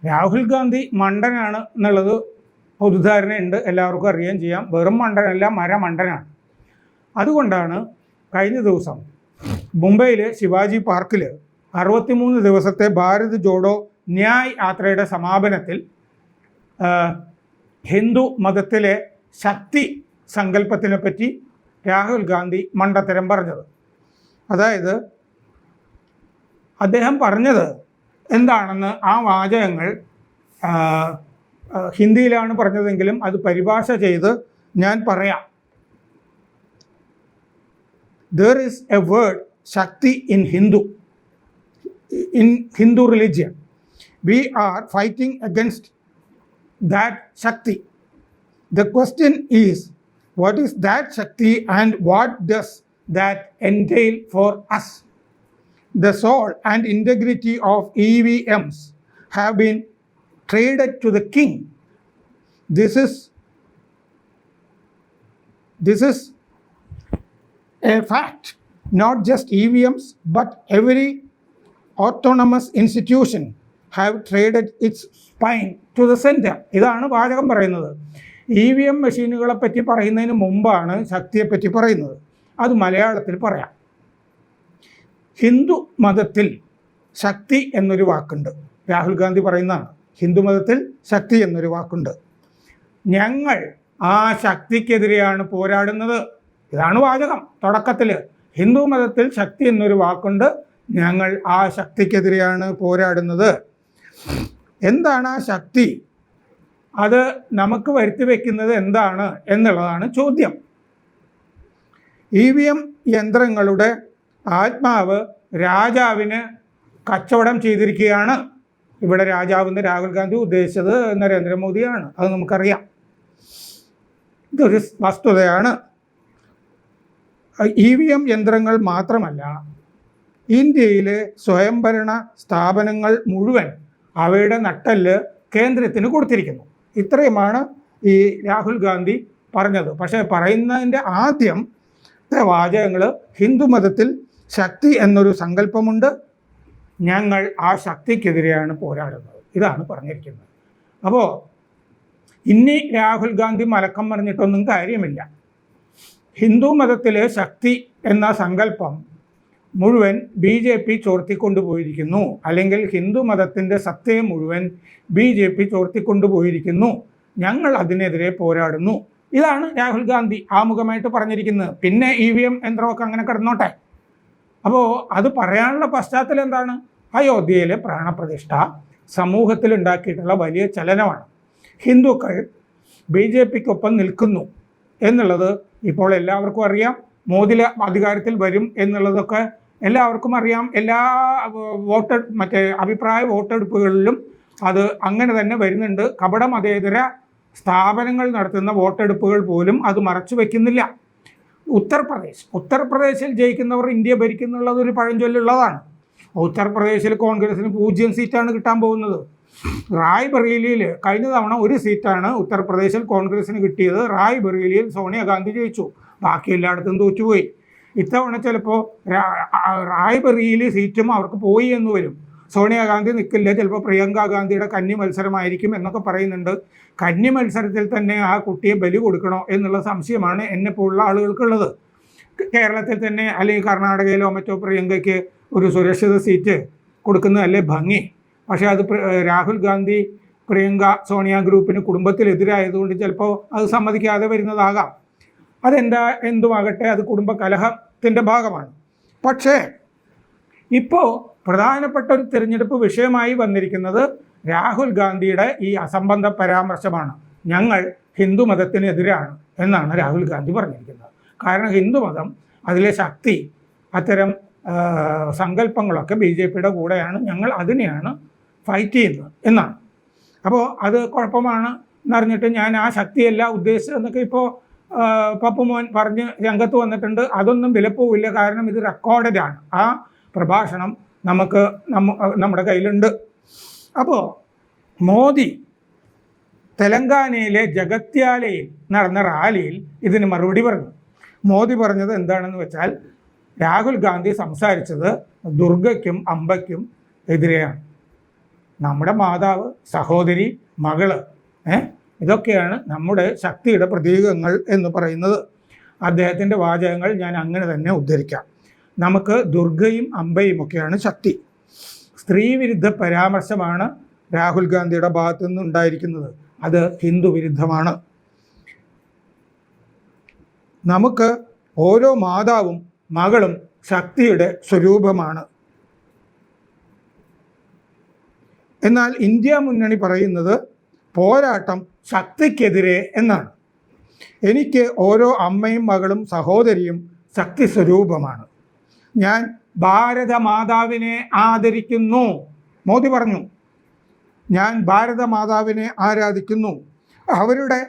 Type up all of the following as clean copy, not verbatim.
രാഹുൽ ഗാന്ധി മണ്ടനാണ് എന്നുള്ളത് പൊതുധാരണയുണ്ട്, എല്ലാവർക്കും അറിയുകയും ചെയ്യാം. വെറും മണ്ടനല്ല, മരമണ്ടനാണ്. അതുകൊണ്ടാണ് കഴിഞ്ഞ ദിവസം മുംബൈയിൽ ശിവാജി പാർക്കിൽ 63 ദിവസത്തെ ഭാരത് ജോഡോ ന്യായ് യാത്രയുടെ സമാപനത്തിൽ ഹിന്ദു മതത്തിലെ ശക്തി സങ്കല്പത്തിനെ പറ്റി രാഹുൽ ഗാന്ധി മണ്ടത്തരം പറഞ്ഞത്. അതായത് അദ്ദേഹം പറഞ്ഞത് എന്താണെന്ന് ആ വാചകങ്ങൾ ഹിന്ദിയിലാണ് പറഞ്ഞതെങ്കിലും അത് പരിഭാഷ ചെയ്ത് ഞാൻ പറയാം. There is a word Shakti in Hindu religion. We are fighting against that Shakti. The question is, what is that Shakti and what does that entail for us? The soul and integrity of EVMs have been traded to the king. This is a fact. Not just EVMs, but every autonomous institution have traded its spine to the center. ഇതാണ് വാചകം പറയുന്നത്. EVM മെഷീനുകളെ പറ്റി പറയുന്നതിന് മുമ്പാണ് ശക്തിയെപ്പറ്റി പറയുന്നത്. അത് മലയാളത്തിൽ പറയാം. ഹിന്ദു മതത്തിൽ ശക്തി എന്നൊരു വാക്കുണ്ട്. രാഹുൽ ഗാന്ധി പറയുന്നതാണ്. ഹിന്ദു മതത്തിൽ ശക്തി എന്നൊരു വാക്കുണ്ട്. ഞങ്ങൾ ആ ശക്തിക്കെതിരെയാണ് പോരാടുന്നത്. ഇതാണ് വാചകം തുടക്കത്തിൽ. ഹിന്ദു മതത്തിൽ ശക്തി എന്നൊരു വാക്കുണ്ട്, ഞങ്ങൾ ആ ശക്തിക്കെതിരെയാണ് പോരാടുന്നത്. എന്താണ് ആ ശക്തി? അത് നമുക്ക് വരുത്തി വയ്ക്കുന്നത് എന്താണ് എന്നുള്ളതാണ് ചോദ്യം. EVM യന്ത്രങ്ങളുടെ ആത്മാവ് രാജാവിന് കച്ചവടം ചെയ്തിരിക്കുകയാണ്. ഇവിടെ രാജാവെന്ന് രാഹുൽ ഗാന്ധി ഉദ്ദേശിച്ചത് നരേന്ദ്രമോദിയാണ്, അത് നമുക്കറിയാം. ഇതൊരു വസ്തുതയാണ്. EVM യന്ത്രങ്ങൾ മാത്രമല്ല, ഇന്ത്യയിലെ സ്വയംഭരണ സ്ഥാപനങ്ങൾ മുഴുവൻ അവയുടെ നട്ടെല്ല് കേന്ദ്രത്തിന് കൊടുത്തിരിക്കുന്നു. ഇത്രയുമാണ് ഈ രാഹുൽ ഗാന്ധി പറഞ്ഞത്. പക്ഷേ പറയുന്നതിൻ്റെ ആദ്യത്തെ വാചകങ്ങൾ ഹിന്ദു മതത്തിൽ ശക്തി എന്നൊരു സങ്കല്പമുണ്ട്, ഞങ്ങൾ ആ ശക്തിക്കെതിരെയാണ് പോരാടുന്നത്, ഇതാണ് പറഞ്ഞിരിക്കുന്നത്. അപ്പോൾ ഇനി രാഹുൽ ഗാന്ധി മലക്കം പറഞ്ഞിട്ടൊന്നും കാര്യമില്ല. ഹിന്ദു മതത്തിലെ ശക്തി എന്ന സങ്കല്പം മുഴുവൻ BJP ചോർത്തിക്കൊണ്ടുപോയിരിക്കുന്നു. അല്ലെങ്കിൽ ഹിന്ദു മതത്തിൻ്റെ സത്തയെ മുഴുവൻ BJP ചോർത്തിക്കൊണ്ടുപോയിരിക്കുന്നു. ഞങ്ങൾ അതിനെതിരെ പോരാടുന്നു. ഇതാണ് രാഹുൽ ഗാന്ധി ആമുഖമായിട്ട് പറഞ്ഞിരിക്കുന്നത്. പിന്നെ EVM യന്ത്രമൊക്കെ അങ്ങനെ കിടന്നോട്ടെ. അപ്പോൾ അത് പറയാനുള്ള പശ്ചാത്തലം എന്താണ്? അയോധ്യയിലെ പ്രാണപ്രതിഷ്ഠ സമൂഹത്തിൽ ഉണ്ടാക്കിയിട്ടുള്ള വലിയ ചലനമാണ്. ഹിന്ദുക്കൾ BJPക്കൊപ്പം നിൽക്കുന്നു എന്നുള്ളത് ഇപ്പോൾ എല്ലാവർക്കും അറിയാം. മോദി അധികാരത്തിൽ വരും എന്നുള്ളതൊക്കെ എല്ലാവർക്കും അറിയാം. എല്ലാ അഭിപ്രായ വോട്ടെടുപ്പുകളിലും അത് അങ്ങനെ തന്നെ വരുന്നുണ്ട്. കപട മതേതര സ്ഥാപനങ്ങൾ നടത്തുന്ന വോട്ടെടുപ്പുകൾ പോലും അത് മറച്ചു വയ്ക്കുന്നില്ല. ഉത്തർപ്രദേശിൽ ജയിക്കുന്നവർ ഇന്ത്യ ഭരിക്കുന്നുള്ളതൊരു പഴഞ്ചൊല്ലുള്ളതാണ്. ഉത്തർപ്രദേശിൽ കോൺഗ്രസിന് 0 സീറ്റാണ് കിട്ടാൻ പോകുന്നത്. റായ്ബറേലിയിൽ കഴിഞ്ഞ തവണ 1 സീറ്റാണ് ഉത്തർപ്രദേശിൽ കോൺഗ്രസിന് കിട്ടിയത്. റായ്ബറേലിയിൽ സോണിയാഗാന്ധി ജയിച്ചു, ബാക്കി എല്ലായിടത്തും തോറ്റുപോയി. ഇത്തവണ ചിലപ്പോൾ റായ്ബറേലി സീറ്റും അവർക്ക് പോയി എന്ന് വരും. സോണിയാഗാന്ധി നിൽക്കില്ല, ചിലപ്പോൾ പ്രിയങ്ക ഗാന്ധിയുടെ കന്നി മത്സരമായിരിക്കും എന്നൊക്കെ പറയുന്നുണ്ട്. കന്നി മത്സരത്തിൽ തന്നെ ആ കുട്ടിയെ ബലി കൊടുക്കണോ എന്നുള്ള സംശയമാണ് എന്നെപ്പോലുള്ള ആളുകൾക്കുള്ളത്. കേരളത്തിൽ തന്നെ അല്ലെങ്കിൽ കർണാടകയിലോ മറ്റോ പ്രിയങ്കയ്ക്ക് ഒരു സുരക്ഷിത സീറ്റ് കൊടുക്കുന്നതല്ലേ ഭംഗി. പക്ഷേ അത് രാഹുൽ ഗാന്ധി പ്രിയങ്ക സോണിയ ഗ്രൂപ്പിന് കുടുംബത്തിലെതിരായതുകൊണ്ട് ചിലപ്പോൾ അത് സമ്മതിക്കാതെ വരുന്നതാകാം. എന്തുമാകട്ടെ, അത് കുടുംബ കലഹത്തിൻ്റെ ഭാഗമാണ്. പക്ഷേ ഇപ്പോൾ പ്രധാനപ്പെട്ട ഒരു തിരഞ്ഞെടുപ്പ് വിഷയമായി വന്നിരിക്കുന്നത് രാഹുൽ ഗാന്ധിയുടെ ഈ അസംബന്ധ പരാമർശമാണ്. ഞങ്ങൾ ഹിന്ദു മതത്തിനെതിരാണ് എന്നാണ് രാഹുൽ ഗാന്ധി പറഞ്ഞിരിക്കുന്നത്. കാരണം ഹിന്ദുമതം, അതിലെ ശക്തി, അത്തരം സങ്കല്പങ്ങളൊക്കെ BJPയുടെ കൂടെയാണ്, ഞങ്ങൾ അതിനെയാണ് ഫൈറ്റ് ചെയ്യുന്നത് എന്നാണ്. അപ്പോൾ അത് കുഴപ്പമാണ് എന്നറിഞ്ഞിട്ട് ഞാൻ ആ ശക്തിയല്ല ഉദ്ദേശിച്ചതെന്നൊക്കെ ഇപ്പോൾ പപ്പുമോൻ പറഞ്ഞ് രംഗത്ത് വന്നിട്ടുണ്ട്. അതൊന്നും വിലപ്പോവില്ല, കാരണം ഇത് റെക്കോർഡഡാണ്. ആ പ്രഭാഷണം നമ്മുടെ കയ്യിലുണ്ട്. അപ്പോൾ മോദി തെലങ്കാനയിലെ ജഗത്യാലയിൽ നടന്ന റാലിയിൽ ഇതിന് മറുപടി പറഞ്ഞു. മോദി പറഞ്ഞത് എന്താണെന്ന് വെച്ചാൽ, രാഹുൽ ഗാന്ധി സംസാരിച്ചത് ദുർഗയ്ക്കും അംബയ്ക്കും എതിരെയാണ്. നമ്മുടെ മാതാവ്, സഹോദരി, മകള്, ഇതൊക്കെയാണ് നമ്മുടെ ശക്തിയുടെ പ്രതീകങ്ങൾ എന്ന് പറയുന്നത്. അദ്ദേഹത്തിൻ്റെ വാചകങ്ങൾ ഞാൻ അങ്ങനെ തന്നെ ഉദ്ധരിക്കാം. നമുക്ക് ദുർഗയും അംബയും ഒക്കെയാണ് ശക്തി. സ്ത്രീവിരുദ്ധ പരാമർശമാണ് രാഹുൽ ഗാന്ധിയുടെ ഭാഗത്തു നിന്നുണ്ടായിരിക്കുന്നത്. അത് ഹിന്ദു വിരുദ്ധമാണ്. നമുക്ക് ഓരോ മാതാവും മകളും ശക്തിയുടെ സ്വരൂപമാണ്. എന്നാൽ ഇന്ത്യ മുന്നണി പറയുന്നത് പോരാട്ടം ശക്തിക്കെതിരെ എന്നാണ്. എനിക്ക് ഓരോ അമ്മയും മകളും സഹോദരിയും ശക്തി സ്വരൂപമാണ്. ഞാൻ ഭാരത മാതാവിനെ ആദരിക്കുന്നു. മോദി പറഞ്ഞു, ഞാൻ ഭാരത മാതാവിനെ ആരാധിക്കുന്നു. അവരുടെ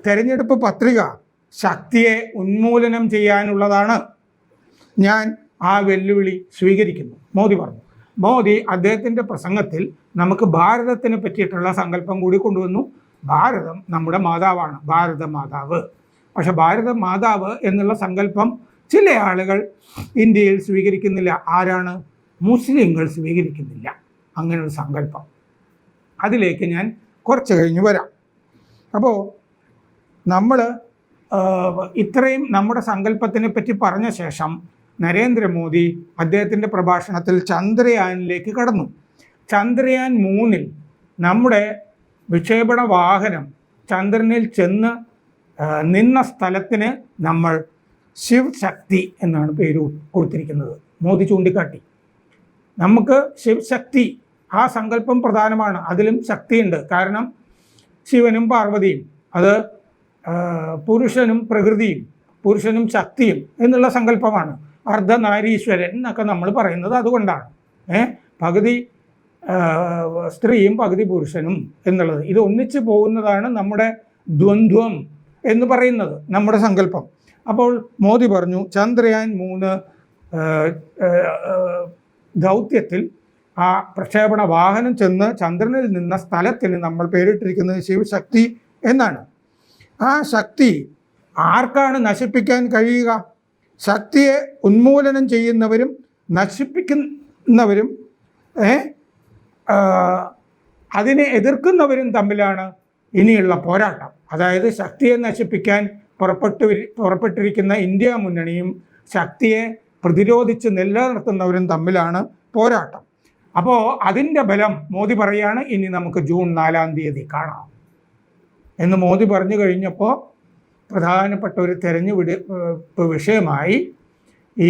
തെരഞ്ഞെടുപ്പ് പത്രിക ശക്തിയെ ഉന്മൂലനം ചെയ്യാനുള്ളതാണ്. ഞാൻ ആ വെല്ലുവിളി സ്വീകരിക്കുന്നു, മോദി പറഞ്ഞു. മോദി അദ്ദേഹത്തിൻ്റെ പ്രസംഗത്തിൽ നമുക്ക് ഭാരതത്തിനെ പറ്റിയിട്ടുള്ള സങ്കല്പം കൂടി കൊണ്ടുവന്നു. ഭാരതം നമ്മുടെ മാതാവാണ്, ഭാരത മാതാവ്. പക്ഷെ ഭാരത മാതാവ് എന്നുള്ള സങ്കല്പം ചില ആളുകൾ ഇന്ത്യയിൽ സ്വീകരിക്കുന്നില്ല. ആരാണ്? മുസ്ലിങ്ങൾ സ്വീകരിക്കുന്നില്ല അങ്ങനെ ഒരു സങ്കല്പം. അതിലേക്ക് ഞാൻ കുറച്ച് കഴിഞ്ഞ് വരാം. അപ്പോൾ നമ്മൾ ഇത്രയും നമ്മുടെ സങ്കല്പത്തിനെ പറ്റി പറഞ്ഞ ശേഷം നരേന്ദ്രമോദി അദ്ദേഹത്തിൻ്റെ പ്രഭാഷണത്തിൽ ചന്ദ്രയാനിലേക്ക് കടന്നു. ചന്ദ്രയാൻ 3 നമ്മുടെ വിക്ഷേപണ വാഹനം ചന്ദ്രനിൽ ചെന്ന് നിന്ന സ്ഥലത്തിന് നമ്മൾ ശിവ് ശക്തി എന്നാണ് പേര് കൊടുത്തിരിക്കുന്നത്. മോദി ചൂണ്ടിക്കാട്ടി. നമുക്ക് ശിവ് ശക്തി ആ സങ്കല്പം പ്രധാനമാണ്. അതിലും ശക്തിയുണ്ട്. കാരണം ശിവനും പാർവതിയും, അത് പുരുഷനും പ്രകൃതിയും പുരുഷനും ശക്തിയും എന്നുള്ള സങ്കല്പമാണ്. അർദ്ധനാരീശ്വരൻ എന്നൊക്കെ നമ്മൾ പറയുന്നത് അതുകൊണ്ടാണ്. പകുതി സ്ത്രീയും പകുതി പുരുഷനും എന്നുള്ളത്, ഇത് ഒന്നിച്ചു പോകുന്നതാണ് നമ്മുടെ ദ്വന്ദ്വം എന്ന് പറയുന്നത്, നമ്മുടെ സങ്കല്പം. അപ്പോൾ മോദി പറഞ്ഞു ചന്ദ്രയാൻ 3 ദൗത്യത്തിൽ ആ പ്രക്ഷേപണ വാഹനം ചെന്ന് ചന്ദ്രനിൽ നിന്ന സ്ഥലത്തിന് നമ്മൾ പേരിട്ടിരിക്കുന്നത് ശിവശക്തി എന്നാണ്. ആ ശക്തി ആർക്കാണ് നശിപ്പിക്കാൻ കഴിയുക? ശക്തിയെ ഉന്മൂലനം ചെയ്യുന്നവരും നശിപ്പിക്കുന്നവരും അതിനെ എതിർക്കുന്നവരും തമ്മിലാണ് ഇനിയുള്ള പോരാട്ടം. അതായത് ശക്തിയെ നശിപ്പിക്കാൻ പുറപ്പെട്ടിരിക്കുന്ന ഇന്ത്യ മുന്നണിയും ശക്തിയെ പ്രതിരോധിച്ച് നിലനിർത്തുന്നവരും തമ്മിലാണ് പോരാട്ടം. അപ്പോൾ അതിൻ്റെ ബലം മോദി പറയാണ്, ഇനി നമുക്ക് ജൂൺ 4-ാം തീയതി കാണാം എന്ന് മോദി പറഞ്ഞു കഴിഞ്ഞപ്പോൾ പ്രധാനപ്പെട്ട ഒരു തെരഞ്ഞെടുപ്പ് വിഷയമായി ഈ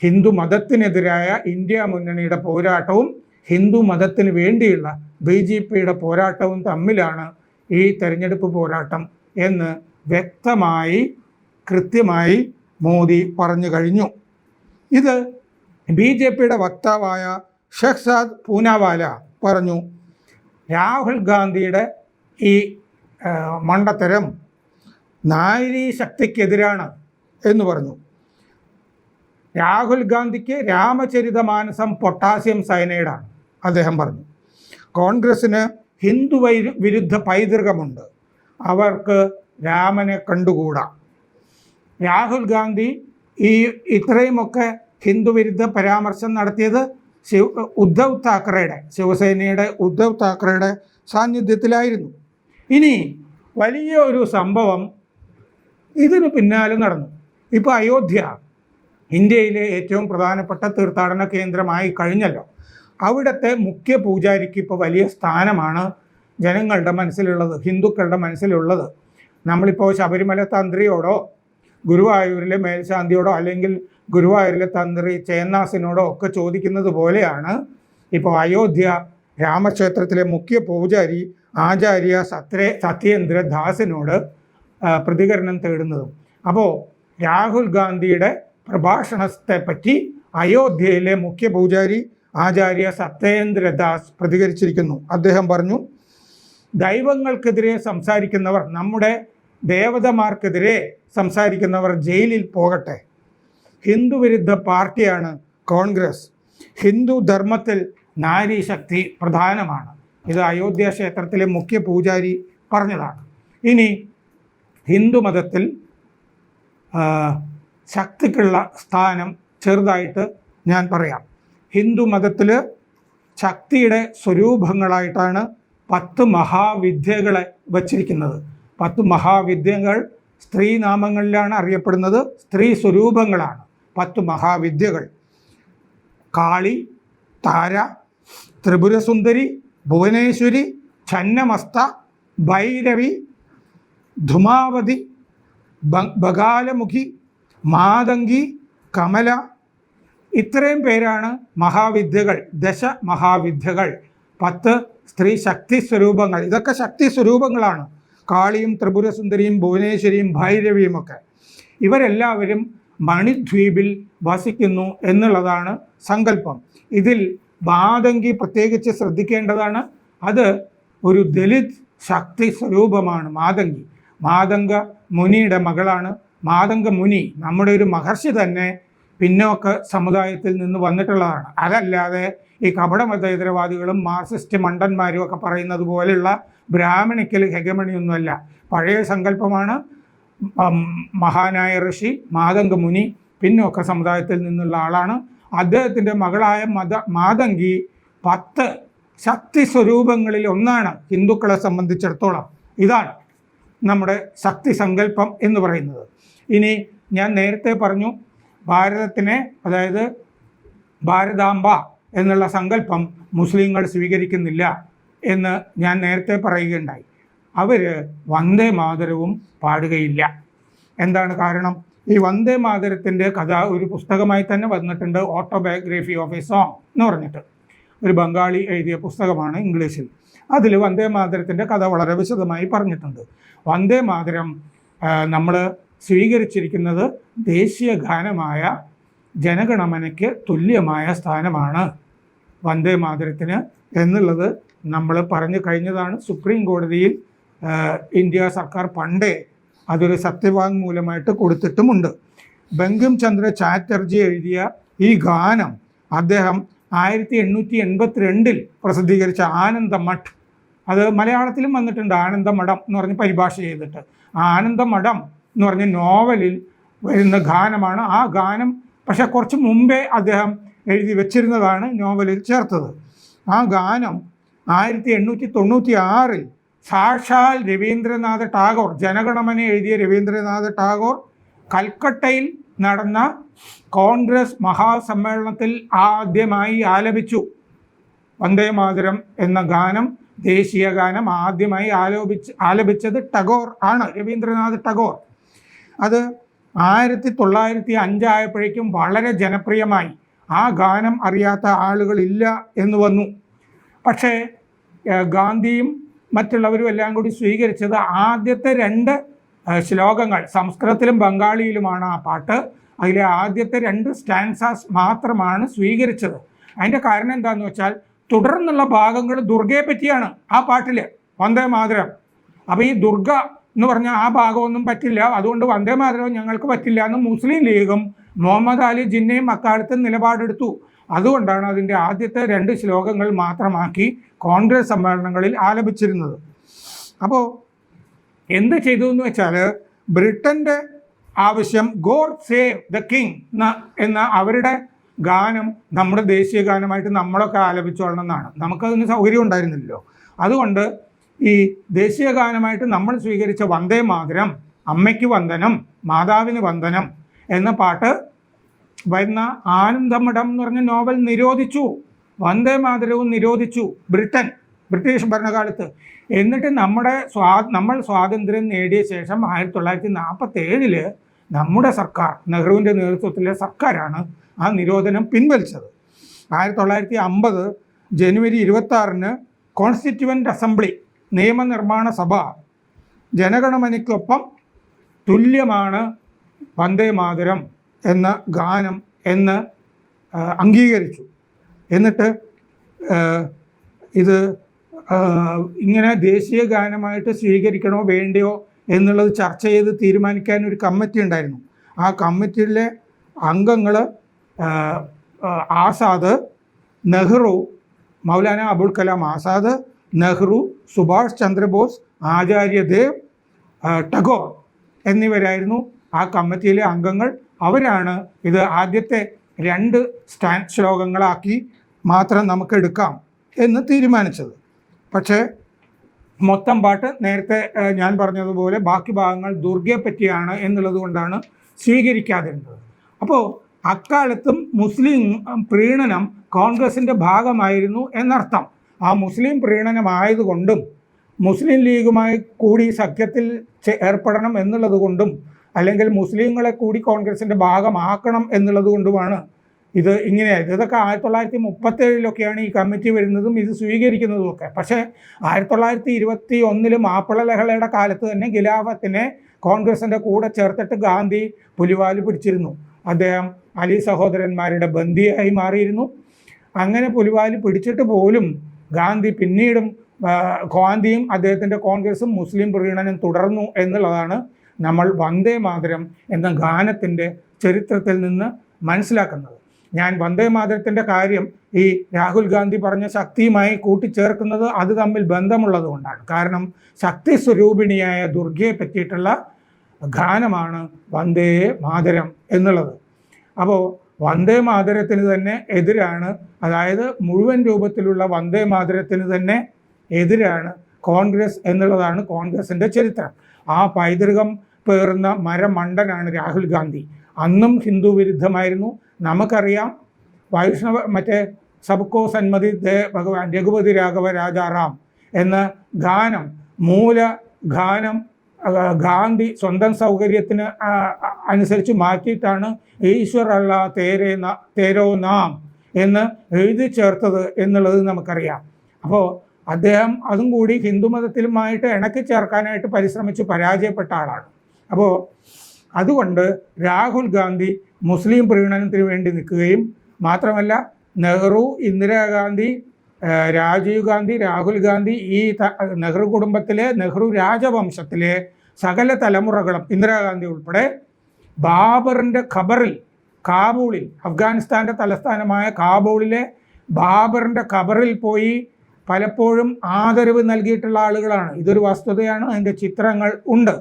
ഹിന്ദു മതത്തിനെതിരായ ഇന്ത്യ മുന്നണിയുടെ പോരാട്ടവും ഹിന്ദു മതത്തിന് വേണ്ടിയുള്ള BJPയുടെ പോരാട്ടവും തമ്മിലാണ് ഈ തെരഞ്ഞെടുപ്പ് പോരാട്ടം എന്ന് വ്യക്തമായി കൃത്യമായി മോദി പറഞ്ഞു കഴിഞ്ഞു. ഇത് BJPയുടെ വക്താവായ ഷഹ്സാദ് പൂനാവാല പറഞ്ഞു, രാഹുൽ ഗാന്ധിയുടെ ഈ മണ്ടത്തരം നാരീ ശക്തിക്കെതിരാണ് എന്ന് പറഞ്ഞു. രാഹുൽ ഗാന്ധിക്ക് രാമചരിതമാനസം പൊട്ടാസ്യം സയനൈഡാണ് അദ്ദേഹം പറഞ്ഞു. കോൺഗ്രസ്സിന് ഹിന്ദു വിരുദ്ധ പൈതൃകമുണ്ട്, അവർക്ക് രാമനെ കണ്ടുകൂടാ. രാഹുൽ ഗാന്ധി ഇത്രയുമൊക്കെ ഹിന്ദു വിരുദ്ധ പരാമർശം നടത്തിയത് ഉദ്ധവ് താക്കറെയുടെ, ശിവസേനയുടെ ഉദ്ധവ് താക്കറെയുടെ സാന്നിധ്യത്തിലായിരുന്നു. ഇനി വലിയ ഒരു സംഭവം ഇതിന് പിന്നാലെ നടന്നു. ഇപ്പോൾ അയോധ്യ ഇന്ത്യയിലെ ഏറ്റവും പ്രധാനപ്പെട്ട തീർത്ഥാടന കേന്ദ്രമായി കഴിഞ്ഞല്ലോ. അവിടുത്തെ മുഖ്യ പൂജാരിക്ക് ഇപ്പോൾ വലിയ സ്ഥാനമാണ് ജനങ്ങളുടെ മനസ്സിലുള്ളത്, ഹിന്ദുക്കളുടെ മനസ്സിലുള്ളത്. നമ്മളിപ്പോൾ ശബരിമല തന്ത്രിയോടോ ഗുരുവായൂരിലെ മേൽശാന്തിയോടോ അല്ലെങ്കിൽ ഗുരുവായൂരിലെ തന്ത്രി ചേന്നാസിനോടോ ഒക്കെ ചോദിക്കുന്നത് പോലെയാണ് ഇപ്പോൾ അയോധ്യ രാമക്ഷേത്രത്തിലെ മുഖ്യ പൂജാരി ആചാര്യ സത്യേന്ദ്ര ദാസിനോട് പ്രതികരണം തേടുന്നതും. അപ്പോൾ രാഹുൽ ഗാന്ധിയുടെ പ്രഭാഷണത്തെ പറ്റി അയോധ്യയിലെ മുഖ്യ പൂജാരി ആചാര്യ സത്യേന്ദ്ര ദാസ് പ്രതികരിച്ചിരിക്കുന്നു. അദ്ദേഹം പറഞ്ഞു, ദൈവങ്ങൾക്കെതിരെ സംസാരിക്കുന്നവർ, നമ്മുടെ ദേവതമാർക്കെതിരെ സംസാരിക്കുന്നവർ ജയിലിൽ പോകട്ടെ. ഹിന്ദു വിരുദ്ധ പാർട്ടിയാണ് കോൺഗ്രസ്. ഹിന്ദു ധർമ്മത്തിൽ നാരീ ശക്തി പ്രധാനമാണ്. ഇത് അയോധ്യ ക്ഷേത്രത്തിലെ മുഖ്യ പൂജാരി പറഞ്ഞതാണ്. ഇനി ഹിന്ദു മതത്തിൽ ശക്തിക്കുള്ള സ്ഥാനം ചെറുതായിട്ട് ഞാൻ പറയാം. ഹിന്ദു മതത്തിൽ ശക്തിയുടെ സ്വരൂപങ്ങളായിട്ടാണ് 10 മഹാവിദ്യകളെ വച്ചിരിക്കുന്നത്. 10 മഹാവിദ്യകൾ സ്ത്രീനാമങ്ങളിലാണ് അറിയപ്പെടുന്നത്, സ്ത്രീ സ്വരൂപങ്ങളാണ് 10 മഹാവിദ്യകൾ. കാളി, താര, ത്രിപുരസുന്ദരി, ഭുവനേശ്വരി, ഛന്നമസ്ത, ഭൈരവി, ധുമാവതി, ബകാലമുഖി, മാതംഗി, കമല, ഇത്രയും പേരാണ് മഹാവിദ്യകൾ. ദശമഹാവിദ്യകൾ, 10 സ്ത്രീ ശക്തി സ്വരൂപങ്ങൾ. ഇതൊക്കെ ശക്തി സ്വരൂപങ്ങളാണ്. കാളിയും ത്രിപുരസുന്ദരിയും ഭുവനേശ്വരിയും ഭൈരവിയും ഒക്കെ. ഇവരെല്ലാവരും മണിദ്വീപിൽ വസിക്കുന്നു എന്നുള്ളതാണ് സങ്കല്പം. ഇതിൽ മാതംഗി പ്രത്യേകിച്ച് ശ്രദ്ധിക്കേണ്ടതാണ്. അത് ഒരു ദലിത് ശക്തി സ്വരൂപമാണ് മാതംഗി. മാതംഗ മുനിയുടെ മകളാണ്. മാതംഗ മുനി നമ്മുടെ ഒരു മഹർഷി തന്നെ പിന്നോക്ക സമുദായത്തിൽ നിന്ന് വന്നിട്ടുള്ളതാണ്. അതല്ലാതെ ഈ കപടമതേതരവാദികളും മാർക്സിസ്റ്റ് മണ്ടന്മാരും ഒക്കെ പറയുന്നത് പോലെയുള്ള ബ്രാഹ്മണിക്കൽ ഹെഗമണിയൊന്നുമല്ല. പഴയ സങ്കല്പമാണ്. മഹാനായ ഋഷി മാതംഗ മുനി പിന്നോക്ക സമുദായത്തിൽ നിന്നുള്ള ആളാണ്. അദ്ദേഹത്തിൻ്റെ മകളായ മാതംഗി 10 ശക്തി സ്വരൂപങ്ങളിൽ ഒന്നാണ് ഹിന്ദുക്കളെ സംബന്ധിച്ചിടത്തോളം. ഇതാണ് നമ്മുടെ ശക്തി സങ്കല്പം എന്ന് പറയുന്നത്. ഇനി ഞാൻ നേരത്തെ പറഞ്ഞു, ഭാരതത്തിനെ, അതായത് ഭാരതാംബ എന്നുള്ള സങ്കല്പം മുസ്ലിങ്ങൾ സ്വീകരിക്കുന്നില്ല എന്ന് ഞാൻ നേരത്തെ പറയുകയുണ്ടായി. അവർ വന്ദേ മാതരവും പാടുകയില്ല. എന്താണ് കാരണം? ഈ വന്ദേ മാതരത്തിൻ്റെ കഥ ഒരു പുസ്തകമായി തന്നെ വന്നിട്ടുണ്ട്. ഓട്ടോബയോഗ്രഫി ഓഫ് എ സോങ് എന്ന് പറഞ്ഞിട്ട് ഒരു ബംഗാളി എഴുതിയ പുസ്തകമാണ് ഇംഗ്ലീഷിൽ. അതിൽ വന്ദേ മാതരത്തിൻ്റെ കഥ വളരെ വിശദമായി പറഞ്ഞിട്ടുണ്ട്. വന്ദേ മാതരം നമ്മൾ സ്വീകരിച്ചിരിക്കുന്നത് ദേശീയ ഗാനമായ ജനഗണമനയ്ക്ക് തുല്യമായ സ്ഥാനമാണ് വന്ദേ മാതരത്തിന് എന്നുള്ളത് നമ്മൾ പറഞ്ഞു കഴിഞ്ഞതാണ്. സുപ്രീം കോടതിയിൽ ഇന്ത്യ സർക്കാർ പണ്ടേ അതൊരു സത്യവാങ്മൂലമായിട്ട് കൊടുത്തിട്ടുമുണ്ട്. ബങ്കിം ചന്ദ്ര ചാറ്റർജി എഴുതിയ ഈ ഗാനം അദ്ദേഹം 1882 പ്രസിദ്ധീകരിച്ച ആനന്ദമഠ്, അത് മലയാളത്തിലും വന്നിട്ടുണ്ട്, ആനന്ദമഠം എന്ന് പറഞ്ഞ് പരിഭാഷ ചെയ്തിട്ട്. ആനന്ദമഠം എന്ന് പറഞ്ഞ നോവലിൽ വരുന്ന ഗാനമാണ്. ആ ഗാനം പക്ഷെ കുറച്ച് മുമ്പേ അദ്ദേഹം എഴുതി വെച്ചിരുന്നതാണ്, നോവലിൽ ചേർത്തത്. ആ ഗാനം 1896 സാക്ഷാൽ രവീന്ദ്രനാഥ ടാഗോർ, ജനഗണമന എഴുതിയ രവീന്ദ്രനാഥ ടാഗോർ കൽക്കട്ടയിൽ നടന്ന കോൺഗ്രസ് മഹാസമ്മേളനത്തിൽ ആദ്യമായി ആലപിച്ചു. വന്ദേ മാതരം എന്ന ഗാനം, ദേശീയ ഗാനം ആദ്യമായി ആലപിച്ചത് ടാഗോർ ആണ്, രവീന്ദ്രനാഥ് ടാഗോർ. അത് 1905 ആയപ്പോഴേക്കും വളരെ ജനപ്രിയമായി. ആ ഗാനം അറിയാത്ത ആളുകളില്ല എന്ന് വന്നു. പക്ഷേ ഗാന്ധിയും മറ്റുള്ളവരും എല്ലാം കൂടി സ്വീകരിച്ചത് ആദ്യത്തെ 2 ശ്ലോകങ്ങൾ, സംസ്കൃതത്തിലും ബംഗാളിയിലുമാണ് ആ പാട്ട്. അതിലെ ആദ്യത്തെ 2 സ്റ്റാൻസാസ് മാത്രമാണ് സ്വീകരിച്ചത്. അതിൻ്റെ കാരണം എന്താണെന്ന് വെച്ചാൽ തുടർന്നുള്ള ഭാഗങ്ങൾ ദുർഗയെ പറ്റിയാണ് ആ പാട്ടിൽ, വന്ദേ മാതരം. അപ്പോൾ ഈ ദുർഗ എന്ന് പറഞ്ഞാൽ ആ ഭാഗമൊന്നും പറ്റില്ല, അതുകൊണ്ട് വന്ദേ മാതരവും ഞങ്ങൾക്ക് പറ്റില്ല എന്ന് മുസ്ലിം ലീഗും മുഹമ്മദ് അലി ജിന്നയും അക്കാലത്ത് നിലപാടെടുത്തു. അതുകൊണ്ടാണ് അതിൻ്റെ ആദ്യത്തെ 2 ശ്ലോകങ്ങൾ മാത്രമാക്കി കോൺഗ്രസ് സമ്മേളനങ്ങളിൽ ആലപിച്ചിരുന്നത്. അപ്പോൾ എന്ത് ചെയ്തു എന്ന് വെച്ചാൽ, ബ്രിട്ടൻ്റെ ആവശ്യം ഗോഡ് സേവ് ദ കിങ് എന്ന അവരുടെ ഗാനം നമ്മുടെ ദേശീയ ഗാനമായിട്ട് നമ്മളൊക്കെ ആലപിച്ചോളണം എന്നാണ്. നമുക്കതിന് സൗകര്യം ഉണ്ടായിരുന്നില്ലല്ലോ. അതുകൊണ്ട് ഈ ദേശീയ ഗാനമായിട്ട് നമ്മൾ സ്വീകരിച്ച വന്ദേ മാതരം, അമ്മയ്ക്ക് വന്ദനം, മാതാവിന് വന്ദനം എന്ന പാട്ട് വരുന്ന ആനന്ദമഠം എന്ന് പറഞ്ഞ നോവൽ നിരോധിച്ചു. വന്ദേ മാതരവും നിരോധിച്ചു ബ്രിട്ടീഷ് ഭരണകാലത്ത്. എന്നിട്ട് നമ്മൾ സ്വാതന്ത്ര്യം നേടിയ ശേഷം 1947 നമ്മുടെ സർക്കാർ, നെഹ്റുവിൻ്റെ നേതൃത്വത്തിലെ സർക്കാരാണ് ആ നിരോധനം പിൻവലിച്ചത്. 1950 ജനുവരി 26 കോൺസ്റ്റിറ്റ്യൂവൻ്റ് അസംബ്ലി, നിയമനിർമ്മാണ സഭ, ജനഗണമനയ്ക്കൊപ്പം തുല്യമാണ് വന്ദേ മാതരം എന്ന ഗാനം എന്ന് അംഗീകരിച്ചു. എന്നിട്ട് ഇത് ഇങ്ങനെ ദേശീയ ഗാനമായിട്ട് സ്വീകരിക്കണോ വേണ്ടയോ എന്നുള്ളത് ചർച്ച ചെയ്ത് തീരുമാനിക്കാൻ ഒരു കമ്മിറ്റി ഉണ്ടായിരുന്നു. ആ കമ്മിറ്റിയിലെ അംഗങ്ങൾ ആസാദ്, നെഹ്റു, മൗലാന അബുൽ കലാം ആസാദ്, നെഹ്റു, സുഭാഷ് ചന്ദ്രബോസ്, ആചാര്യദേവ്, ടാഗോർ എന്നിവരായിരുന്നു ആ കമ്മിറ്റിയിലെ അംഗങ്ങൾ. അവരാണ് ഇത് ആദ്യത്തെ 2 ശ്ലോകങ്ങളാക്കി മാത്രം നമുക്ക് എടുക്കാം എന്ന് തീരുമാനിച്ചത്. പക്ഷേ മൊത്തം പാട്ട് നേരത്തെ ഞാൻ പറഞ്ഞതുപോലെ ബാക്കി ഭാഗങ്ങൾ ദുർഗയെ പറ്റിയാണ് എന്നുള്ളത് കൊണ്ടാണ് സ്വീകരിക്കാതിരുന്നത്. അപ്പോൾ അക്കാലത്തും മുസ്ലിം പ്രീണനം കോൺഗ്രസിൻ്റെ ഭാഗമായിരുന്നു എന്നർത്ഥം. ആ മുസ്ലിം പ്രീണനമായതുകൊണ്ടും മുസ്ലിം ലീഗുമായി കൂടി സഖ്യത്തിൽ ഏർപ്പെടണം എന്നുള്ളത് കൊണ്ടും അല്ലെങ്കിൽ മുസ്ലിങ്ങളെ കൂടി കോൺഗ്രസിൻ്റെ ഭാഗമാക്കണം എന്നുള്ളത് കൊണ്ടുമാണ് ഇത് ഇങ്ങനെയായത്. ഇതൊക്കെ 1937 ഈ കമ്മിറ്റി വരുന്നതും ഇത് സ്വീകരിക്കുന്നതും ഒക്കെ. പക്ഷേ 1921 മാപ്പിള ലഹളയുടെ കാലത്ത് തന്നെ ഖിലാഫത്തിനെ കോൺഗ്രസിൻ്റെ കൂടെ ചേർത്തിട്ട് ഗാന്ധി പുലിവാല് പിടിച്ചിരുന്നു. അദ്ദേഹം അലി സഹോദരന്മാരുടെ ബന്ദിയായി മാറിയിരുന്നു. അങ്ങനെ പുലിവാല് പിടിച്ചിട്ട് പോലും ഗാന്ധി പിന്നീടും ഗാന്ധിയും അദ്ദേഹത്തിൻ്റെ കോൺഗ്രസും മുസ്ലിം പ്രീണനം തുടർന്നു എന്നുള്ളതാണ് നമ്മൾ വന്ദേ മാതരം എന്ന ഗാനത്തിൻ്റെ ചരിത്രത്തിൽ നിന്ന് മനസ്സിലാക്കുന്നത്. ഞാൻ വന്ദേ മാതരത്തിൻ്റെ കാര്യം ഈ രാഹുൽ ഗാന്ധി പറഞ്ഞ ശക്തിയുമായി കൂട്ടിച്ചേർക്കുന്നത് അത് തമ്മിൽ ബന്ധമുള്ളത് കൊണ്ടാണ്. കാരണം ശക്തി സ്വരൂപിണിയായ ദുർഗയെ പറ്റിയിട്ടുള്ള ഗാനമാണ് വന്ദേ മാതരം എന്നുള്ളത്. അപ്പോൾ വന്ദേ മാതരത്തിന് തന്നെ എതിരാണ്, അതായത് മുഴുവൻ രൂപത്തിലുള്ള വന്ദേ മാതരത്തിന് തന്നെ എതിരാണ് കോൺഗ്രസ് എന്നുള്ളതാണ് കോൺഗ്രസിൻ്റെ ചരിത്രം. ആ പൈതൃകം പേറുന്ന മരമണ്ടനാണ് രാഹുൽ ഗാന്ധി. അന്നും ഹിന്ദു വിരുദ്ധമായിരുന്നു. നമുക്കറിയാം മറ്റേ സബ്കോ സന്മതി ദേ ഭഗവാൻ രഘുപതി രാഘവ രാജാറാം എന്ന ഗാനം, മൂല ഗാനം ഗാന്ധി സ്വന്തം സൗകര്യത്തിന് അനുസരിച്ച് മാറ്റിയിട്ടാണ് ഈശ്വർ അല്ല തേരോ നാം എന്ന് എഴുതി ചേർത്തത് എന്നുള്ളത് നമുക്കറിയാം. അപ്പോൾ അദ്ദേഹം അതും കൂടി ഹിന്ദുമതത്തിലുമായിട്ട് ഇണക്കി ചേർക്കാനായിട്ട് പരിശ്രമിച്ച് പരാജയപ്പെട്ട ആളാണ്. അപ്പോൾ അതുകൊണ്ട് രാഹുൽ ഗാന്ധി മുസ്ലിം പ്രീണനത്തിന് വേണ്ടി നിൽക്കുകയും മാത്രമല്ല നെഹ്റു, ഇന്ദിരാഗാന്ധി, രാജീവ് ഗാന്ധി, രാഹുൽ ഗാന്ധി, ഈ നെഹ്റു കുടുംബത്തിലെ നെഹ്റു രാജവംശത്തിലെ സകല തലമുറകളും ഇന്ദിരാഗാന്ധി ഉൾപ്പെടെ ബാബറിൻ്റെ ഖബറിൽ കാബൂളിൽ, അഫ്ഗാനിസ്ഥാൻ്റെ തലസ്ഥാനമായ കാബൂളിലെ ബാബറിൻ്റെ ഖബറിൽ പോയി പലപ്പോഴും ആദരവ് നൽകിയിട്ടുള്ള ആളുകളാണ്. ഇതൊരു വസ്തുതയാണ്. അതിൻ്റെ ചിത്രങ്ങൾ ഉണ്ട്.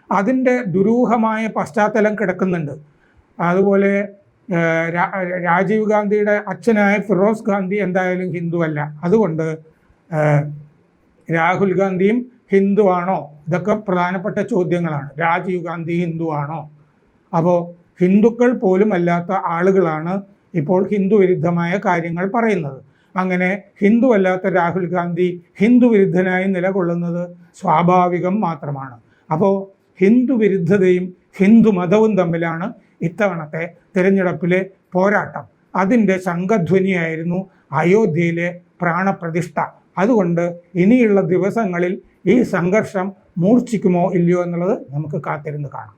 അതിൻ്റെ ദുരൂഹമായ പശ്ചാത്തലം കിടക്കുന്നുണ്ട്. അതുപോലെ രാജീവ് ഗാന്ധിയുടെ അച്ഛനായ ഫിറോസ് ഗാന്ധി എന്തായാലും ഹിന്ദുവല്ല. അതുകൊണ്ട് രാഹുൽ ഗാന്ധിയും ഹിന്ദുവാണോ? ഇതൊക്കെ പ്രധാനപ്പെട്ട ചോദ്യങ്ങളാണ്. രാജീവ് ഗാന്ധി ഹിന്ദുവാണോ? അപ്പോൾ ഹിന്ദുക്കൾ പോലും അല്ലാത്ത ആളുകളാണ് ഇപ്പോൾ ഹിന്ദു വിരുദ്ധമായ കാര്യങ്ങൾ പറയുന്നത്. അങ്ങനെ ഹിന്ദു അല്ലാത്ത രാഹുൽ ഗാന്ധി ഹിന്ദു വിരുദ്ധനായി നിലകൊള്ളുന്നത് സ്വാഭാവികം മാത്രമാണ്. അപ്പോൾ ഹിന്ദു വിരുദ്ധതയും ഹിന്ദു മതവും തമ്മിലാണ് ഇത്തവണത്തെ തിരഞ്ഞെടുപ്പിലെ പോരാട്ടം. അതിൻ്റെ ശംഖധ്വനിയായിരുന്നു അയോധ്യയിലെ പ്രാണപ്രതിഷ്ഠ. അതുകൊണ്ട് ഇനിയുള്ള ദിവസങ്ങളിൽ ഈ സംഘർഷം മൂർച്ഛിക്കുമോ ഇല്ലയോ എന്നുള്ളത് നമുക്ക് കാത്തിരുന്ന് കാണാം.